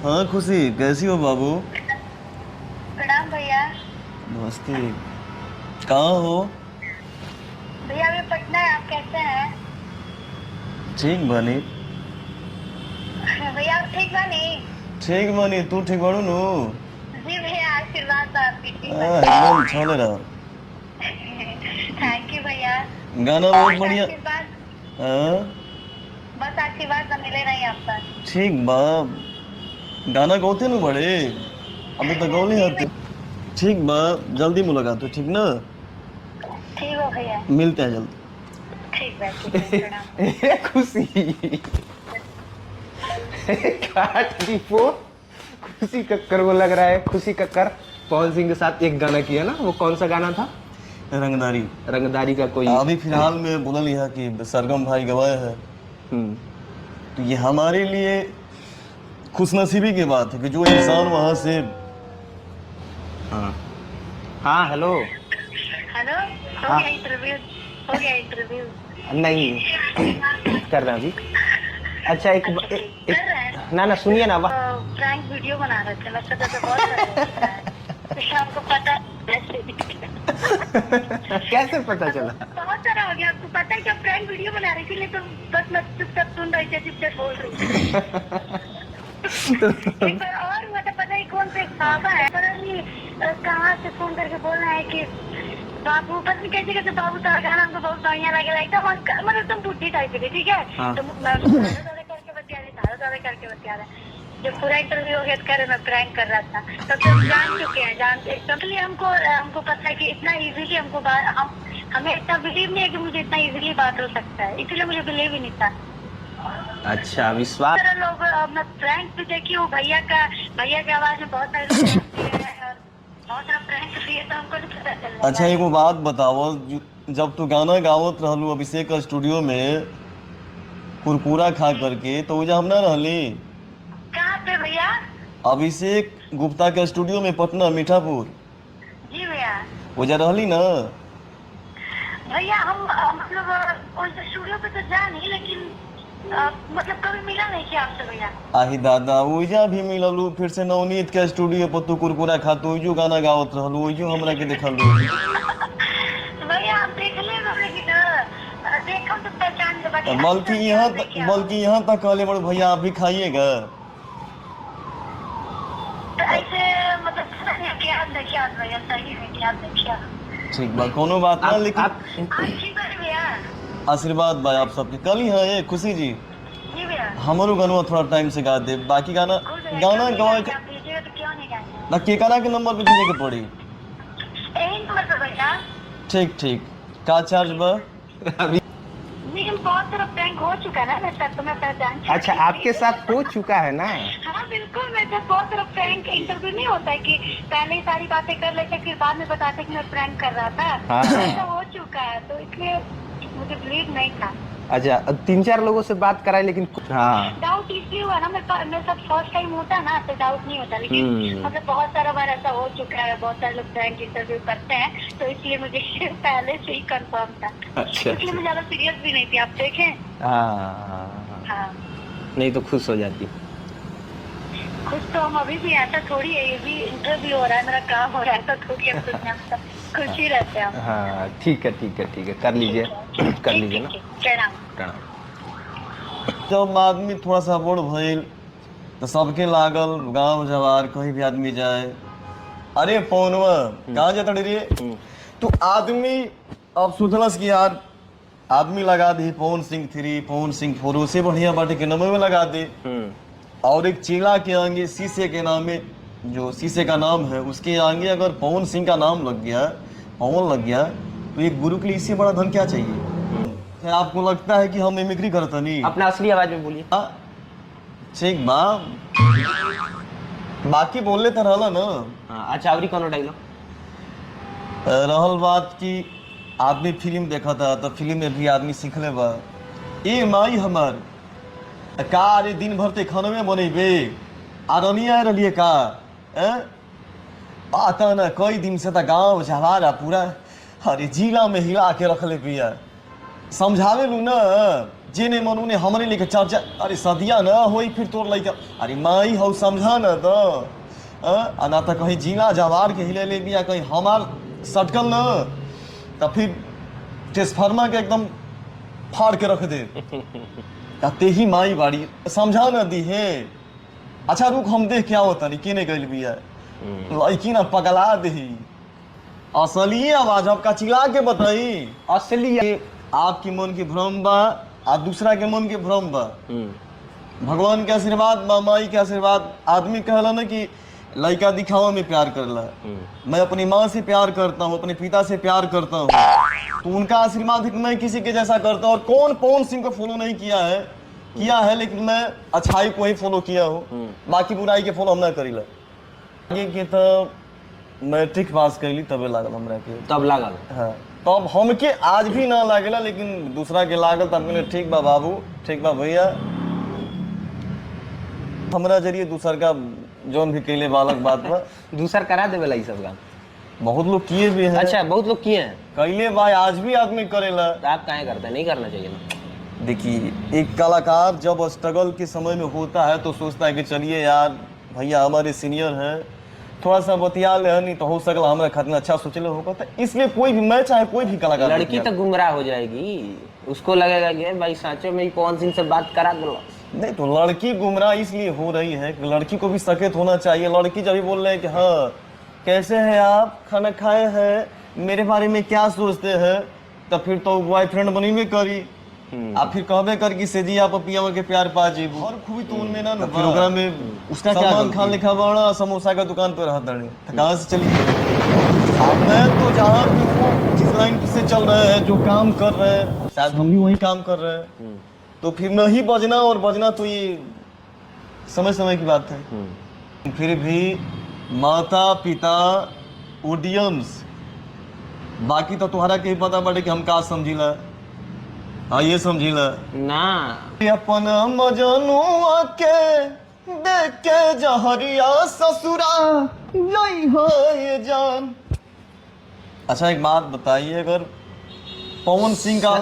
हाँ खुशी, कैसी हो बाबू? प्रणाम भैया। नमस्ते। कहाँ हो? भैया अभी पटना है, आप कैसे हैं? ठीक बनी। भैया आप ठीक बनी? ठीक बनी, तू ठीक बनू नु? जी भैया, आशीर्वाद तो आपकी ठीक एकदम छोले रहो। बनी। थैंक यू भैया। गाना बहुत बस बढ़िया। आशीर्वाद, हाँ, बस आशीर्वाद तो मिले नहीं आपका। ठीक बा। गाना गौते नु बड़े, अभी तक गौले जी हते। भैया, ठीक बा, जल्दी मुलाकात हो, ठीक ना? ठीक हो भैया। मिलते हैं जल्दी। ठीक है, प्रणाम। ए खुशी काट दी फोन। खुशी कक्कर को लग रहा है, खुशी कक्कर पवन सिंह के साथ एक गाना किया ना, वो कौन सा गाना था? रंगदारी। रंगदारी का कोई। अभी फिलहाल में बोला लिया कि सरगम भाई गवाए हैं, हम्म। तो ये हमारे लिए खुशनसीबी की बात है कि जो इंसान वहां से। हाँ हाँ, हेलो। हेलो, हो हाँ। गया इंटरव्यू? हो गया इंटरव्यू? नहीं कर रहा अभी। अच्छा एक, अच्छा, ए, ठीक कर रहे हैं। ना ना सुनिए ना। प्रैंक वीडियो बना रहे थे, मैं सोचा तो बहुत सारा हो चुका है। तो आपको पता कैसे कैसे पता चला? बहुत सारा हो गया, आपको पता है कि आप प्रैंक वीडियो बना रही थी, तो बस मैं चुपचाप सुन रही थी, चुपचाप बोल रही थी। एक बार और हुआ था, पता है कौन से बाबा है, पता नहीं कहाँ से फोन करके बोल रहा है कि बाबू, पता नहीं कैसे कैसे बाबू का गाना हमको बहुत बढ़िया लगे, एकदम मतलब एकदम बुद्धि टाइप की थी, ठीक है। हाँ। तो मैं करके बतिया रहे, करके बतिया रहे। जब पूरा इंटरव्यू हो गया तो कह रहे मैं प्रैंक कर रहा था, तब तो हम जान चुके हैं, जानते, इसलिए हमको पता है कि इतना इजीली हमको हमें इतना बिलीव नहीं है कि मुझे इतना इजीली बात हो सकता है, इसलिए मुझे बिलीव ही नहीं था। अच्छा, विश्वास। सारे लोग, मैं प्रैंक भी देखी हूँ, भैया की आवाज में बहुत सारे लोग हंसते हैं और बहुत सारा प्रैंक भी है, तो हमको नहीं पता चल रहा अच्छा है। एगो बात बताओ, जब तू गाना गावत रहलू अभिषेक का स्टूडियो में कुरकुरा खा करके, तो वो हम ना रहली कहाँ पे भैया? अभिषेक गुप्ता के स्टूडियो में पटना मीठापुर, जी भैया। वो जा रहली ना? भैया हम मतलब उस स्टूडियो पे तो जा नहीं, लेकिन मतलब कभी मिला नहीं कि आपसे भैया। आही दादा, ओइजा भी मिललू, फिर से नवनीत के स्टूडियो पर तू कुरकुरा खातू, ओइजो गाना गावत रहलू, ओइजो हमरा के देखलू। भैया आप देख ले, लेकिन देखम तो पहचान के बाकी बल्कि यहाँ तक कहले बड़े भैया आप भी खाइएगा। तो ऐसे मतलब क्या देखिए भैया, सही है, क्या देखिए। ठीक बा, कोनो बात ना, लेकिन अच्छी बात भैया। आशीर्वाद बा आप सबके। कल ही है ये खुशी जी, जी भैया। हमारो गाना थोड़ा टाइम से गा दे, बाकी गाना गाना गवाए आप भेजिएगा तो क्यों नहीं गाएंगे? ना, केकरा के नंबर पे भेजे के पड़ी? यही नंबर पे भैया। ठीक ठीक, का चार्ज बा? अभी। लेकिन बहुत सारा प्रैंक हो चुका है ना मेरे साथ, तो मैं पहचान चुकी अच्छा, थी। आपके साथ हो चुका है ना? हाँ बिल्कुल, मेरे साथ बहुत सारा प्रैंक इंटरव्यू नहीं होता है कि पहले ही सारी बातें कर लेते फिर बाद में बताते कि मैं प्रैंक कर रहा था। हाँ। ऐसा हो चुका है, तो इसलिए मुझे बिलीव नहीं था। अच्छा, 3-4 लोगों से बात कराए, लेकिन हाँ। डाउट इसलिए हुआ ना, मेरे साथ फर्स्ट टाइम होता ना तो डाउट नहीं होता, लेकिन मतलब बहुत सारा बार ऐसा हो चुका है, बहुत सारे लोग प्रैंक इंटरव्यू करते हैं, तो इसलिए मुझे पहले से ही कंफर्म था। अच्छा, इसलिए मैं ज्यादा सीरियस भी नहीं थी, आप देखें। हाँ। हाँ, नहीं तो खुश हो जाती। खुश तो हम अभी भी, ऐसा थोड़ी है, ये भी इंटरव्यू हो रहा है, मेरा काम हो रहा है, तो थोड़ी है, खुश ही रहते हैं हम। हाँ ठीक है, ठीक है, ठीक है, कर लीजिए, कर लीजिए ना। प्रणाम। प्रणाम। जब आदमी थोड़ा सा बड़ भइल तो सबके लागल, गांव जवार कहीं भी आदमी जाए, अरे फोनवा कहाँ जाता रे? तो आदमी अब सोचलस कि यार आदमी लगा दी पवन सिंह 3, पवन सिंह 4, उससे बढ़िया बाटे के नंबर में लगा दे। और एक चेला के आगे शीशे के नाम में, जो शीशे का नाम है उसके आगे अगर पवन सिंह का नाम लग गया, पवन लग गया, तो एक गुरु के लिए इससे बड़ा धन क्या चाहिए? क्या आपको लगता है कि हम मिमिक्री करते नहीं? अपना असली आवाज में बोलिए। ठीक बा, बाकी बोल लेते रहला ना। हाँ, अच्छा, अवरी कौन डायलॉग रहल बात की आदमी फिल्म देखा था, तो फिल्म में भी आदमी सीखले बा। ए माई हमर का, अरे दिन भर ते खाना में बनेबे, आरनी आ रही का? आता ना कई दिन से तो गाँव जवारा पूरा, अरे जिला में हिला के रख ले पिया, समझावे लू ना जे ने मन उने हमरे लेके चर्चा अरे सदिया न होई फिर तोर लइका अरे माई हौ समझा न त ना त कहीं जिला जवार के हिले ले बिया कहीं हमार सटकल न त फिर ट्रांसफार्मर के एकदम फाड़ के रख दे ते ही माई बाड़ी समझा न दी है। अच्छा रुक हम देख क्या होता नहीं केने गइल बिया लड़की ना पगला दही असली आवाज आपका चिल्ला के बताई असली आपकी मन की भ्रम बा आ दूसरा के मन के भ्रम बा। भगवान के आशीर्वाद बा माई के आशीर्वाद आदमी कहला ना कि लड़का दिखावा में प्यार करला। मैं अपनी माँ से प्यार करता हूँ अपने पिता से प्यार करता हूँ तो उनका आशीर्वाद मैं किसी के जैसा करता हूँ। और कौन पवन सिंह को फॉलो नहीं किया है लेकिन मैं अच्छाई को ही फॉलो किया हूँ बाकी बुराई के फॉलो हम ना करीला। आगे के तो मैट्रिक पास कैली तबे लागल हमरा के तब लागल हाँ तब हमके आज भी ना लागेला लेकिन दूसरा के लागल तब कहले ठीक बा बाबू ठीक बा भैया हमरा जरिए दूसर का जोन भी कैले बालक बात बा दूसर करा देवेला ई सब काम बहुत लोग किए भी हैं। अच्छा बहुत लोग किए हैं कैले बा आज भी आदमी करेला तो आप काहे करते हैं नहीं करना चाहिए ना। देखिए एक कलाकार जब स्ट्रगल के समय में होता है तो सोचता है कि चलिए यार भैया हमारे सीनियर हैं थोड़ा सा बतिया ले नहीं तो हो सकला हमारा खातिर अच्छा सोचले होगा तो इसलिए कोई भी मैं चाहे कोई भी कलाकार लड़की तो गुमराह हो जाएगी उसको लगेगा कि भाई साचो में पवन सिंह से बात करा दो। नहीं तो लड़की गुमराह इसलिए हो रही है कि लड़की को भी सचेत होना चाहिए। लड़की जब भी बोल रहे हैं कि हाँ कैसे हैं आप खाना खाए हैं मेरे बारे में क्या सोचते हैं तो फिर तो बॉयफ्रेंड बनी में करी आप फिर कहबे कर कि सेजी आप पिया के प्यार पा जी और खूबी तो उनमें ना फिर ओकरा में उसका सलमान खान लिखा बड़ा समोसा का दुकान पर रहता है कहाँ से चली अब मैं तो जहाँ भी वो जिस लाइन से चल रहे हैं जो काम कर रहे हैं शायद हम भी वही काम कर रहे हैं तो फिर नहीं बजना और बजना तो ये समय समय की बात है। फिर भी माता पिता ऑडियंस बाकी तो तुम्हारा के ही पता पड़े कि हम का समझिला हाँ ये समझिला ना अपन मजनुआ के देख के जहरिया ससुरा यही है ये जान। अच्छा एक बात बताइए अगर पवन सिंह का